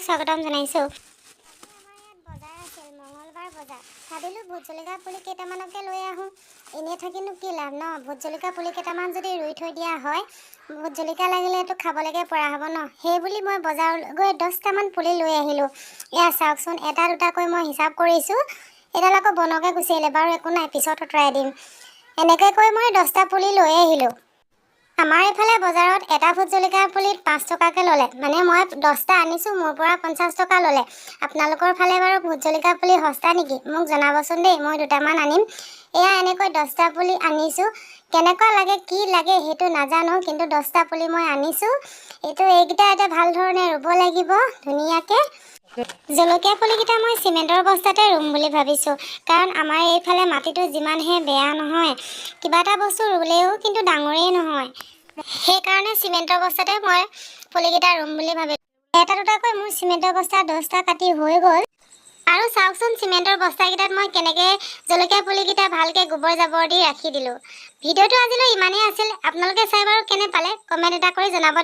স্বাগতম জনাইছো। বজাৰ আছিল মঙ্গলবাৰ বজাৰ। ভাবিলোঁ ভোট জলকীয়া পুলি কেইটামানকে লৈ আহোঁ। এনেই থাকিনো কি লাভ ন? ভোট জলকীয়া পুলি কেইটামান যদি ৰুই থৈ দিয়া হয়, ভোট জলকীয়া লাগিলেতো খাবলৈকে পৰা হ'ব ন। সেই বুলি মই বজাৰলৈ গৈ 10টামান পুলি লৈ আহিলোঁ। এয়া চাওকচোন, এটা দুটাকৈ মই হিচাপ কৰিছোঁ। এডাল আকৌ বনকে গুচি আহিলে। বাৰু একো নাই, পিছত আঁতৰাই দিম। এনেকৈ কৈ মই 10টা পুলি লৈ আহিলোঁ। আমাৰ এইফালে বজাৰত এটা ভোট জলকীয়াৰ পুলিত 5 টকাকৈ ল'লে। মানে মই 10টা আনিছোঁ, মোৰ পৰা 50 টকা ল'লে। আপোনালোকৰ ফালে বাৰু ভোট জলকীয়া পুলি সস্তা নেকি? মোক জনাবচোন দেই, মই দুটামান আনিম। এয়া এনেকৈ 10টা পুলি আনিছোঁ। কেনেকুৱা লাগে কি লাগে সেইটো নাজানো, কিন্তু 10টা পুলি মই আনিছোঁ। এইকেইটা এতিয়া ভাল ধৰণে ৰুব লাগিব ধুনীয়াকৈ। জলকীয়া পুলিকেইটা মই চিমেণ্টৰ বস্তাতে ৰুম বুলি ভাবিছোঁ, কাৰণ আমাৰ এইফালে মাটিটো যিমানহে বেয়া নহয়, কিবা এটা বস্তু ৰুলেও কিন্তু ডাঙৰেই নহয়। সেইকাৰণে চিমেণ্টৰ বস্তাতে মই পুলিকেইটা ৰুম বুলি ভাবিছোঁ। এটা দুটাকৈ মোৰ চিমেণ্টৰ বস্তা 10টা কাটি হৈ গ'ল। আৰু চাওকচোন, চিমেণ্টৰ বস্তাকেইটাত মই কেনেকৈ জলকীয়া পুলিকেইটা ভালকৈ গোবৰ জাবৰ দি ৰাখি দিলোঁ। ভিডিঅ'টো আজিলৈ ইমানেই আছিল। আপোনালোকে চাই বাৰু কেনে পালে কমেণ্ট এটা কৰি জনাব দেই।